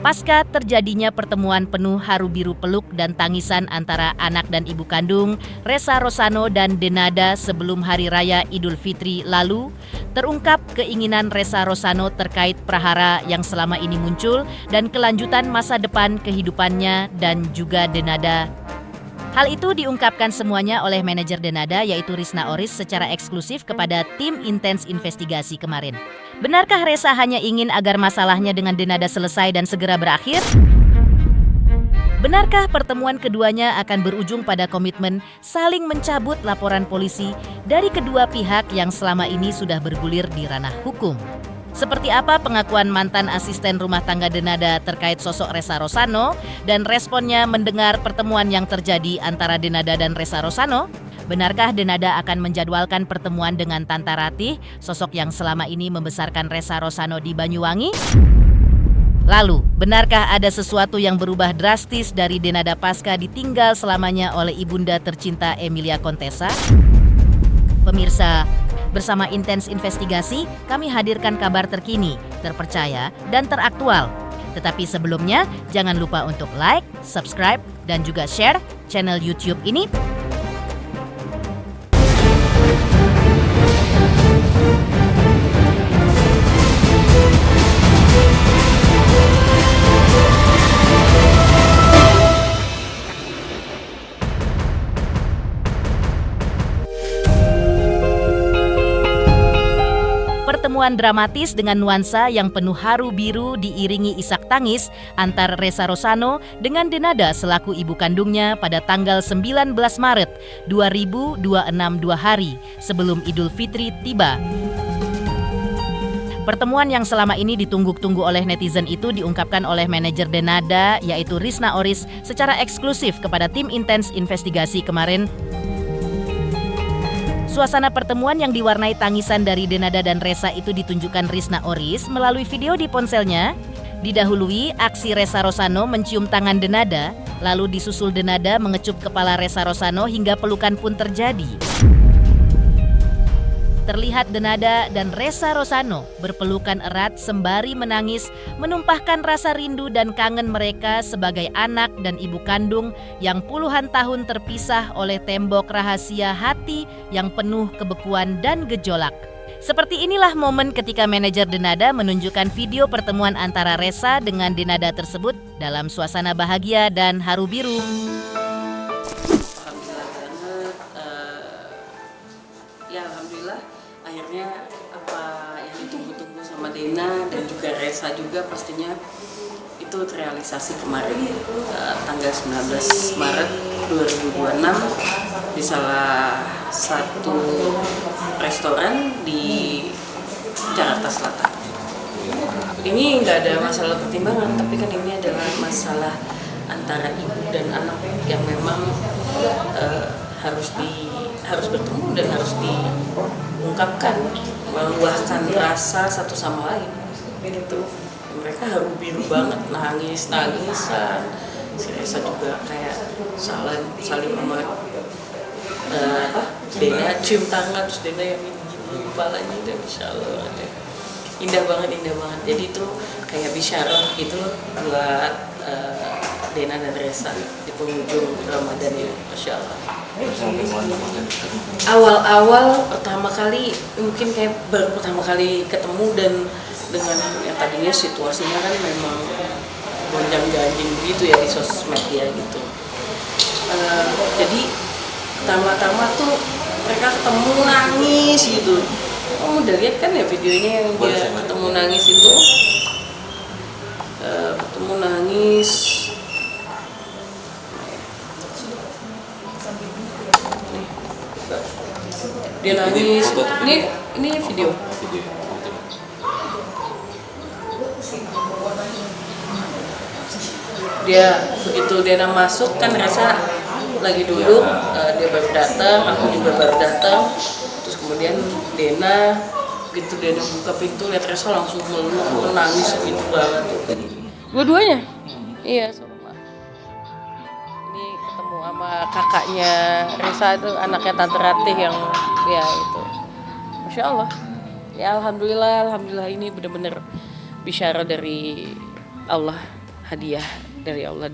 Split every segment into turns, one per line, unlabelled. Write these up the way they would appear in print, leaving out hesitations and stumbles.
Pasca terjadinya pertemuan penuh haru biru peluk dan tangisan antara anak dan ibu kandung, Ressa Rosano dan Denada sebelum Hari Raya Idul Fitri lalu, terungkap keinginan Ressa Rosano terkait prahara yang selama ini muncul dan kelanjutan masa depan kehidupannya dan juga Denada. Hal itu diungkapkan semuanya oleh manajer Denada yaitu Risna Oris secara eksklusif kepada tim intens investigasi kemarin. Benarkah Ressa hanya ingin agar masalahnya dengan Denada selesai dan segera berakhir? Benarkah pertemuan keduanya akan berujung pada komitmen saling mencabut laporan polisi dari kedua pihak yang selama ini sudah bergulir di ranah hukum? Seperti apa pengakuan mantan asisten rumah tangga Denada terkait sosok Ressa Rosano dan responnya mendengar pertemuan yang terjadi antara Denada dan Ressa Rosano? Benarkah Denada akan menjadwalkan pertemuan dengan Tanta Ratih, sosok yang selama ini membesarkan Ressa Rosano di Banyuwangi? Lalu, benarkah ada sesuatu yang berubah drastis dari Denada pasca ditinggal selamanya oleh ibunda tercinta Emilia Contessa? Pemirsa, bersama Intens Investigasi, kami hadirkan kabar terkini, terpercaya, dan teraktual. Tetapi sebelumnya, jangan lupa untuk like, subscribe, dan juga share channel YouTube ini. Pertemuan dramatis dengan nuansa yang penuh haru biru diiringi isak tangis antar Ressa Rosano dengan Denada selaku ibu kandungnya pada tanggal 19 Maret 2026 2 hari sebelum Idul Fitri tiba. Pertemuan yang selama ini ditunggu-tunggu oleh netizen itu diungkapkan oleh manajer Denada yaitu Risna Oris secara eksklusif kepada tim intens investigasi kemarin. Suasana pertemuan yang diwarnai tangisan dari Denada dan Ressa itu ditunjukkan Risna Oris melalui video di ponselnya. Didahului aksi Ressa Rosano mencium tangan Denada, lalu disusul Denada mengecup kepala Ressa Rosano hingga pelukan pun terjadi. Terlihat Denada dan Ressa Rosano berpelukan erat sembari menangis, menumpahkan rasa rindu dan kangen mereka sebagai anak dan ibu kandung yang puluhan tahun terpisah oleh tembok rahasia hati yang penuh kebekuan dan gejolak. Seperti inilah momen ketika manajer Denada menunjukkan video pertemuan antara Ressa dengan Denada tersebut dalam suasana bahagia dan haru biru.
Alhamdulillah akhirnya apa yang ditunggu-tunggu sama Dena dan juga Ressa juga pastinya itu terrealisasi kemarin tanggal 19 Maret 2026 di salah satu restoran di Jakarta Selatan. Ini nggak ada masalah pertimbangan, tapi kan ini adalah masalah antara ibu dan anak yang memang harus bertemu dan harus diungkapkan, meluahkan rasa satu sama lain gitu. Mereka haru biru banget, nangisan. Si Ressa juga kayak saling sama Dena cium tangan, terus Dena yang gini kepalanya, dan Insya Allah indah banget. Jadi itu kayak bisyarah gitu buat Dena dan Ressa di penghujung Ramadan ini, Masya Allah. Awal-awal pertama kali mungkin kayak baru pertama kali ketemu dan dengan yang tadinya situasinya kan memang gonjang-ganjing gitu ya di sosmed ya gitu. Jadi pertama-tama tuh mereka ketemu nangis gitu. Kamu udah lihat kan ya videonya yang dia ketemu nangis itu, ketemu nangis. Dia nangis. Ini video. Dia begitu Dena masuk kan Ressa lagi duduk, dia baru datang, aku juga baru datang. Terus kemudian Dena begitu Dena buka pintu lihat Ressa langsung meluk, nangis gitu banget. Dua-duanya? Iya, sama. Ini ketemu sama kakaknya Ressa itu, anaknya Tante Ratih yang ya itu. Masya Allah. Ya alhamdulillah ini benar-benar bisyarah dari Allah. hadiah dari Allah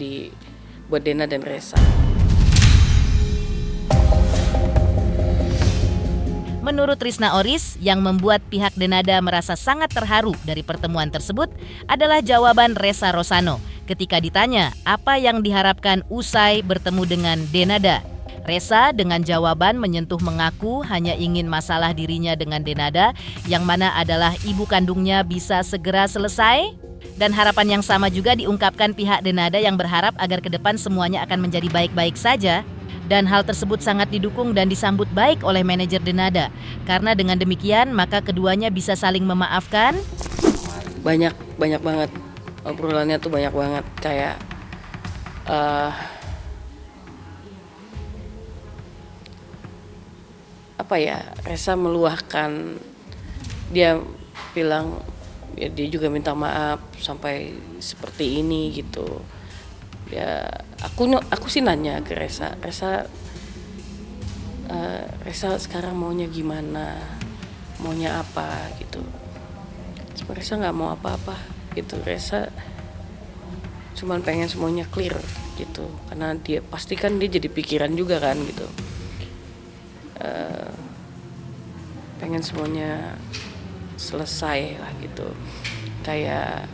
buat Dena dan Resa.
Menurut Risna Oris, yang membuat pihak Denada merasa sangat terharu dari pertemuan tersebut adalah jawaban Resa Rosano ketika ditanya apa yang diharapkan usai bertemu dengan Denada. Resa dengan jawaban menyentuh mengaku hanya ingin masalah dirinya dengan Denada, yang mana adalah ibu kandungnya, bisa segera selesai. Dan harapan yang sama juga diungkapkan pihak Denada yang berharap agar ke depan semuanya akan menjadi baik-baik saja. Dan hal tersebut sangat didukung dan disambut baik oleh manajer Denada. Karena dengan demikian maka keduanya bisa saling memaafkan.
Banyak banget. Obrolannya tuh banyak banget. Kayak Resa meluahkan. Dia bilang ya, dia juga minta maaf sampai seperti ini gitu. Ya, aku sih nanya ke Resa sekarang maunya gimana, maunya apa gitu. Cuma Resa nggak mau apa-apa gitu. Resa cuman pengen semuanya clear gitu, karena dia pastikan dia jadi pikiran juga kan gitu. Pengen semuanya selesai lah gitu. Kayak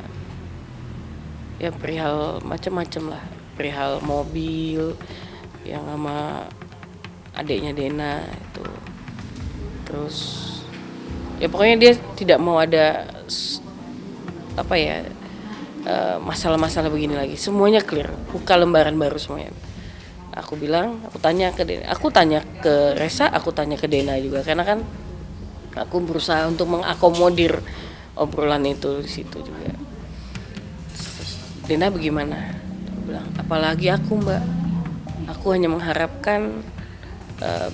ya perihal macam-macam lah, perihal mobil yang sama adiknya Dena itu. Terus ya pokoknya dia tidak mau ada masalah-masalah begini lagi. Semuanya clear, buka lembaran baru semuanya. Aku tanya ke Dena, aku tanya ke Resa, aku tanya ke Dena juga, karena kan aku berusaha untuk mengakomodir obrolan itu di situ juga. Dena bagaimana? Aku bilang, apalagi aku Mbak. Aku hanya mengharapkan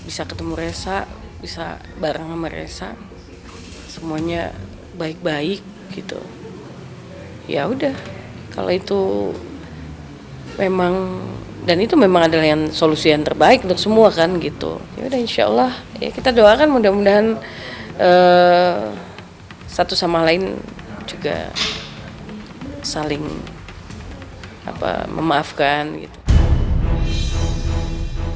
bisa ketemu Resa, bisa bareng sama Resa. Semuanya baik-baik gitu. Ya udah, kalau itu memang, dan itu memang adalah yang solusi yang terbaik untuk semua kan gitu. Ya udah, insyaallah ya kita doakan mudah-mudahan satu sama lain juga saling memaafkan gitu.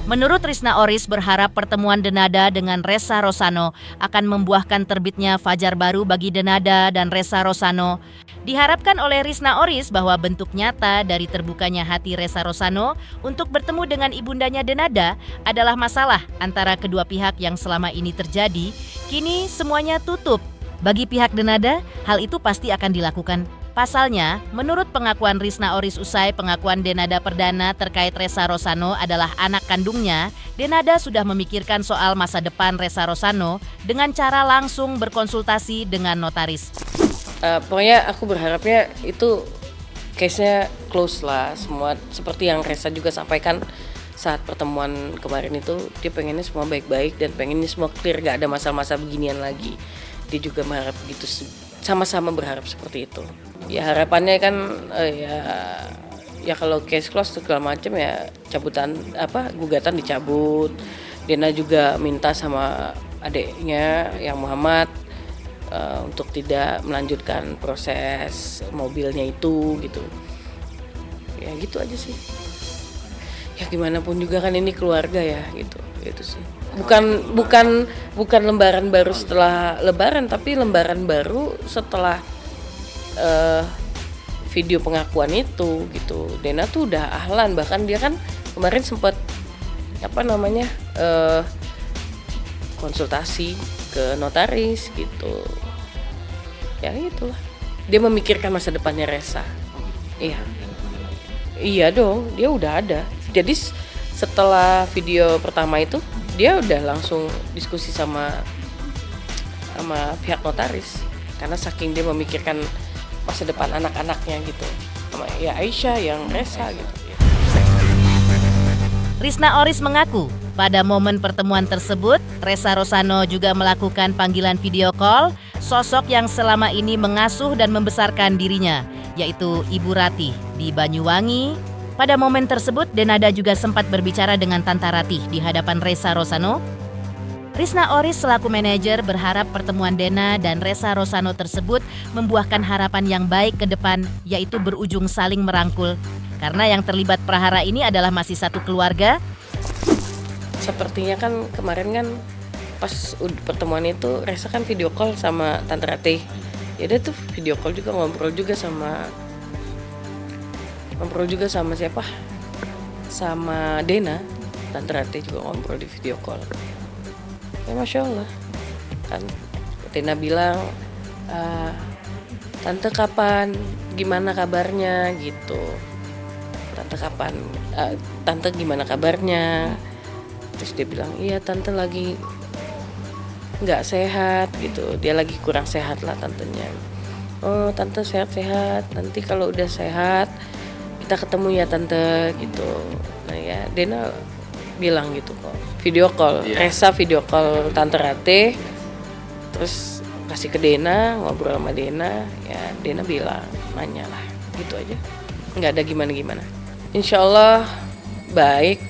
Menurut Risna Oris berharap pertemuan Denada dengan Resa Rosano akan membuahkan terbitnya fajar baru bagi Denada dan Resa Rosano. Diharapkan oleh Risna Oris bahwa bentuk nyata dari terbukanya hati Resa Rosano untuk bertemu dengan ibundanya Denada adalah masalah antara kedua pihak yang selama ini terjadi. Kini semuanya tutup. Bagi pihak Denada, hal itu pasti akan dilakukan. Pasalnya, menurut pengakuan Risna Oris usai pengakuan Denada perdana terkait Resa Rosano adalah anak kandungnya, Denada sudah memikirkan soal masa depan Resa Rosano dengan cara langsung berkonsultasi dengan notaris.
Pokoknya aku berharapnya itu case-nya close lah semua, seperti yang Resa juga sampaikan saat pertemuan kemarin itu. Dia pengennya semua baik-baik dan pengennya semua clear, gak ada masalah-masalah beginian lagi. Dia juga berharap begitu, sama-sama berharap seperti itu. Ya harapannya kan ya kalau case close segala macam ya gugatan dicabut. Dena juga minta sama adiknya yang Muhammad untuk tidak melanjutkan proses mobilnya itu gitu. Ya gitu aja sih. Ya gimana pun juga kan ini keluarga ya gitu sih. Bukan lembaran baru setelah lebaran, tapi lembaran baru setelah video pengakuan itu gitu. Dena tuh udah ahlan, bahkan dia kan kemarin sempat konsultasi ke notaris gitu. Ya itulah, dia memikirkan masa depannya Resa. Iya dong, dia udah ada. Jadi setelah video pertama itu dia udah langsung diskusi sama pihak notaris, karena saking dia memikirkan masa depan anak-anaknya gitu, sama ya Aisyah yang Resa gitu.
Risna Oris mengaku pada momen pertemuan tersebut Resa Rosano juga melakukan panggilan video call sosok yang selama ini mengasuh dan membesarkan dirinya, yaitu Ibu Ratih di Banyuwangi. Pada momen tersebut Denada juga sempat berbicara dengan Tante Ratih di hadapan Resa Rosano. Risna Oris selaku manajer berharap pertemuan Dena dan Ressa Rosano tersebut membuahkan harapan yang baik ke depan, yaitu berujung saling merangkul. Karena yang terlibat prahara ini adalah masih satu keluarga.
Sepertinya kan kemarin kan pas pertemuan itu Ressa kan video call sama Tante Ratih. Ya dia tuh video call juga ngobrol juga sama siapa? Sama Dena. Tante Ratih juga ngobrol di video call. Ya Masya Allah. Kan Dena bilang, Tante kapan? Gimana kabarnya? Gitu. Tante gimana kabarnya? Terus dia bilang, iya Tante lagi nggak sehat gitu. Dia lagi kurang sehat lah tantenya. Oh Tante sehat-sehat. Nanti kalau udah sehat kita ketemu ya Tante gitu. Nah ya Dena bilang gitu kok. Video call, Ressa video call Tante Ratih. Terus kasih ke Dena, ngobrol sama Dena. Ya Dena bilang, nanya lah gitu aja. Nggak ada gimana-gimana. Insya Allah baik.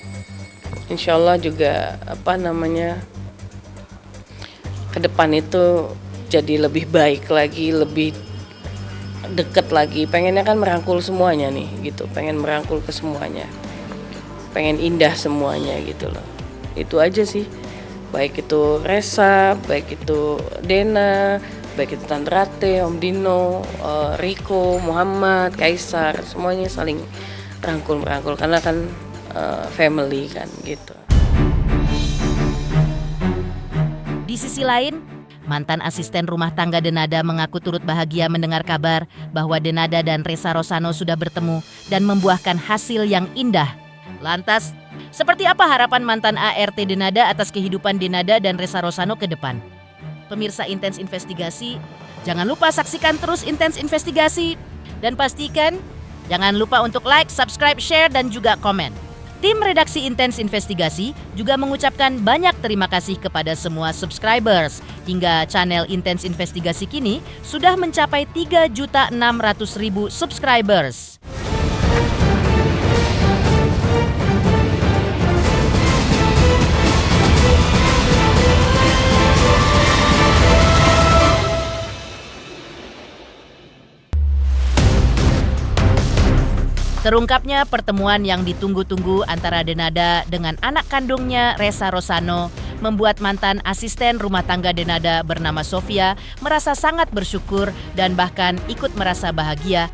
Insya Allah juga ke depan itu jadi lebih baik lagi, lebih deket lagi. Pengennya kan merangkul semuanya nih gitu. Pengen merangkul ke semuanya. Pengen indah semuanya gitu loh. Itu aja sih. Baik itu Ressa, baik itu Dena, baik itu Tante Ratih, Om Dino, Riko, Muhammad, Kaisar, semuanya saling merangkul karena kan family kan gitu.
Di sisi lain, mantan asisten rumah tangga Denada mengaku turut bahagia mendengar kabar bahwa Denada dan Ressa Rosano sudah bertemu dan membuahkan hasil yang indah. Lantas, seperti apa harapan mantan ART Denada atas kehidupan Denada dan Ressa Rosano ke depan? Pemirsa Intens Investigasi, jangan lupa saksikan terus Intens Investigasi dan pastikan jangan lupa untuk like, subscribe, share, dan juga komen. Tim redaksi Intens Investigasi juga mengucapkan banyak terima kasih kepada semua subscribers. Hingga channel Intens Investigasi kini sudah mencapai 3.600.000 subscribers. Terungkapnya pertemuan yang ditunggu-tunggu antara Denada dengan anak kandungnya Ressa Rosano membuat mantan asisten rumah tangga Denada bernama Sofia merasa sangat bersyukur dan bahkan ikut merasa bahagia.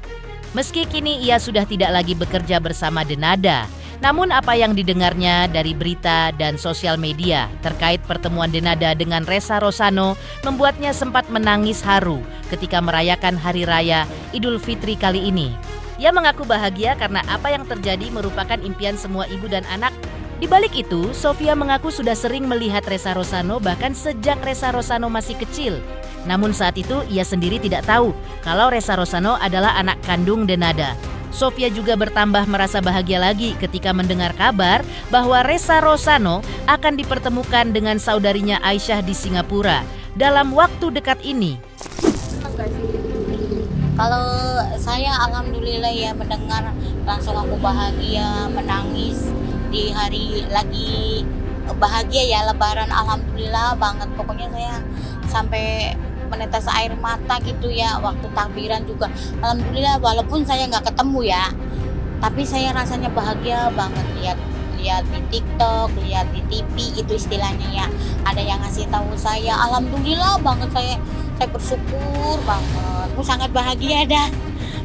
Meski kini ia sudah tidak lagi bekerja bersama Denada, namun apa yang didengarnya dari berita dan sosial media terkait pertemuan Denada dengan Ressa Rosano membuatnya sempat menangis haru ketika merayakan Hari Raya Idul Fitri kali ini. Ia mengaku bahagia karena apa yang terjadi merupakan impian semua ibu dan anak. Di balik itu, Sofia mengaku sudah sering melihat Ressa Rosano bahkan sejak Ressa Rosano masih kecil. Namun saat itu ia sendiri tidak tahu kalau Ressa Rosano adalah anak kandung Denada. Sofia juga bertambah merasa bahagia lagi ketika mendengar kabar bahwa Ressa Rosano akan dipertemukan dengan saudarinya Aisyah di Singapura dalam waktu dekat ini.
Kalau saya alhamdulillah ya mendengar langsung aku bahagia, menangis di hari lagi bahagia ya Lebaran, alhamdulillah banget. Pokoknya saya sampai menetes air mata gitu ya waktu takbiran juga. Alhamdulillah walaupun saya nggak ketemu ya, tapi saya rasanya bahagia banget lihat di TikTok, lihat di TV itu istilahnya ya. Ada yang ngasih tahu saya, alhamdulillah banget saya bersyukur banget. Aku sangat bahagia dah.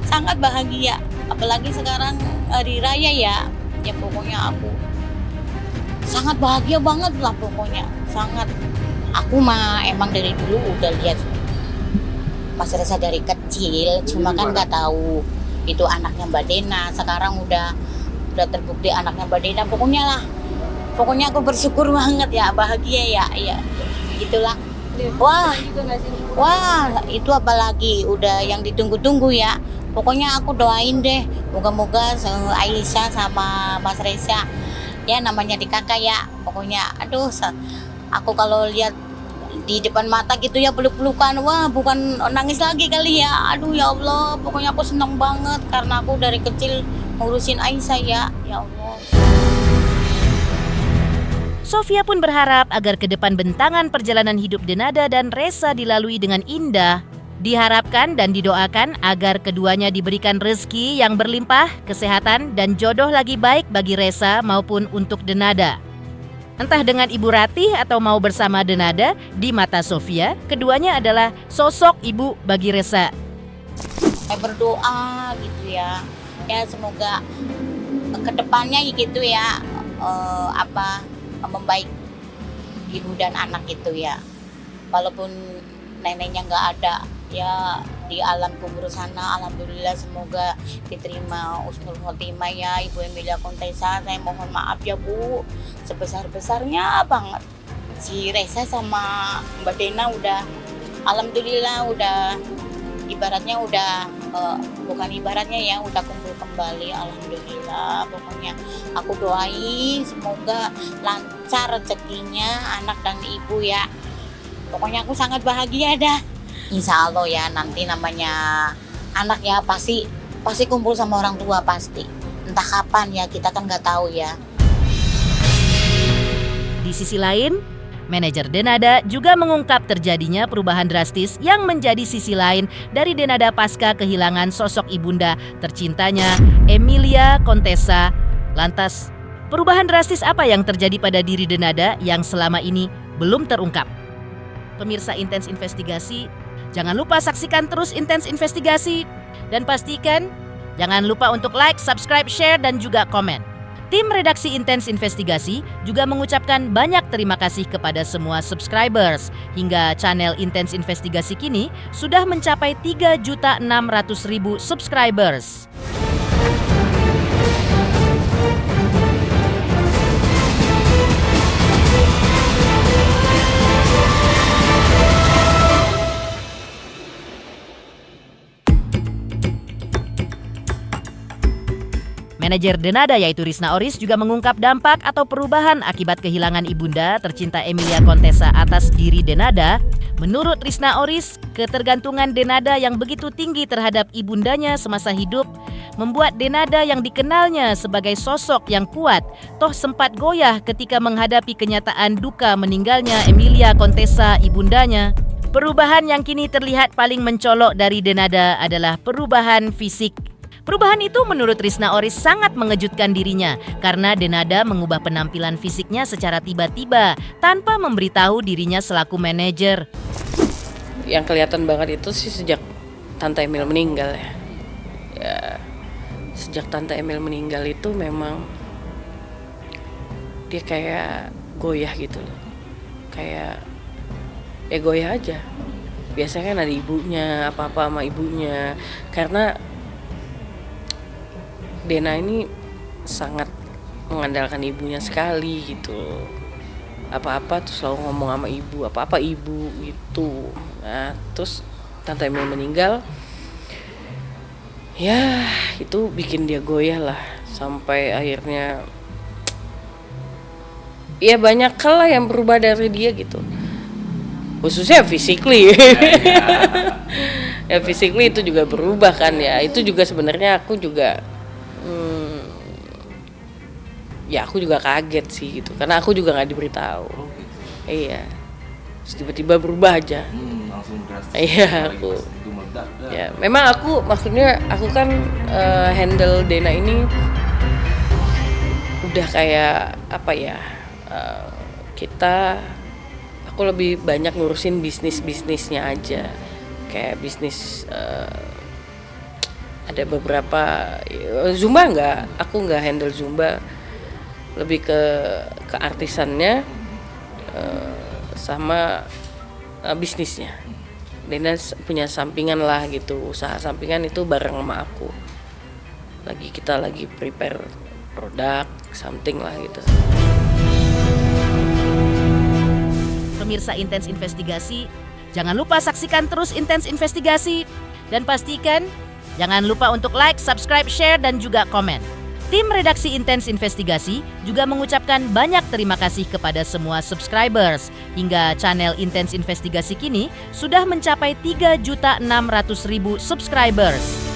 Sangat bahagia. Apalagi sekarang hari raya ya. Ya pokoknya aku sangat bahagia banget lah pokoknya. Sangat. Aku mah emang dari dulu udah lihat Mas Ressa dari kecil, cuma kan nggak tahu itu anaknya Mbak Dena. Sekarang udah terbukti anaknya Mbak Dena. Pokoknya aku bersyukur banget ya, bahagia ya. Ya gitulah. Wah, itu apalagi udah yang ditunggu-tunggu ya. Pokoknya aku doain deh, moga-moga Aisyah sama Mas Ressa ya namanya di kakak ya. Pokoknya aduh, aku kalau lihat di depan mata gitu ya peluk-pelukan, wah bukan nangis lagi kali ya. Aduh ya Allah, pokoknya aku senang banget karena aku dari kecil ngurusin Aisyah ya. Ya Allah.
Sofia pun berharap agar ke depan bentangan perjalanan hidup Denada dan Resa dilalui dengan indah. Diharapkan dan didoakan agar keduanya diberikan rezeki yang berlimpah, kesehatan, dan jodoh lagi baik bagi Resa maupun untuk Denada. Entah dengan Ibu Ratih atau mau bersama Denada, di mata Sofia, keduanya adalah sosok ibu bagi Resa.
Saya berdoa gitu ya, ya semoga kedepannya gitu ya, membaik ibu dan anak itu ya. Walaupun neneknya nggak ada ya di alam kubur sana, alhamdulillah semoga diterima husnul khotimah ya Ibu Emilia Contessa. Saya mohon maaf ya Bu, sebesar-besarnya banget. Si Resa sama Mbak Dena udah alhamdulillah udah ibaratnya udah bukan ibaratnya ya udah kumpul kembali, alhamdulillah. Pokoknya aku doain semoga lancar rezekinya anak dan ibu ya. Pokoknya aku sangat bahagia dah. Insya Allah ya nanti namanya anak ya pasti kumpul sama orang tua pasti. Entah kapan ya kita kan nggak tahu ya.
Di sisi lain, manajer Denada juga mengungkap terjadinya perubahan drastis yang menjadi sisi lain dari Denada pasca kehilangan sosok ibunda tercintanya Emilia Contessa. Lantas, perubahan drastis apa yang terjadi pada diri Denada yang selama ini belum terungkap? Pemirsa Intens Investigasi, jangan lupa saksikan terus Intens Investigasi dan pastikan jangan lupa untuk like, subscribe, share, dan juga komen. Tim redaksi Intens Investigasi juga mengucapkan banyak terima kasih kepada semua subscribers. Hingga channel Intens Investigasi kini sudah mencapai 3.600.000 subscribers. Manajer Denada yaitu Risna Oris juga mengungkap dampak atau perubahan akibat kehilangan ibunda tercinta Emilia Contessa atas diri Denada. Menurut Risna Oris, ketergantungan Denada yang begitu tinggi terhadap ibundanya semasa hidup membuat Denada yang dikenalnya sebagai sosok yang kuat toh sempat goyah ketika menghadapi kenyataan duka meninggalnya Emilia Contessa ibundanya. Perubahan yang kini terlihat paling mencolok dari Denada adalah perubahan fisik. Perubahan itu menurut Risna Oris sangat mengejutkan dirinya karena Denada mengubah penampilan fisiknya secara tiba-tiba tanpa memberitahu dirinya selaku manajer.
Yang kelihatan banget itu sih sejak Tante Emil meninggal ya. Sejak Tante Emil meninggal itu memang dia kayak goyah gitu loh. Kayak ya goyah aja. Biasanya kan ada ibunya, apa-apa sama ibunya. Karena Dena ini sangat mengandalkan ibunya sekali gitu. Apa-apa tuh selalu ngomong sama ibu, apa-apa ibu gitu. Nah, terus Tante Emil meninggal. Ya, itu bikin dia goyah lah sampai akhirnya ya banyak hal lah yang berubah dari dia gitu. Khususnya physically. Ya physically itu juga berubah kan ya. Itu juga sebenarnya aku juga ya aku juga kaget sih gitu karena aku juga nggak diberitahu. Iya, terus tiba-tiba berubah aja.
Langsung drastis.
Iya aku. Ya memang aku maksudnya aku kan handle Dena ini udah kayak apa ya, aku lebih banyak ngurusin bisnisnya aja, kayak bisnis. Ada beberapa Zumba aku nggak handle Zumba, lebih ke artisannya sama bisnisnya. Dena punya sampingan lah gitu, usaha sampingan itu bareng sama aku. Kita lagi prepare produk something lah gitu.
Pemirsa Intens Investigasi, jangan lupa saksikan terus Intens Investigasi dan pastikan jangan lupa untuk like, subscribe, share, dan juga komen. Tim redaksi Intens Investigasi juga mengucapkan banyak terima kasih kepada semua subscribers. Hingga channel Intens Investigasi kini sudah mencapai 3.600.000 subscribers.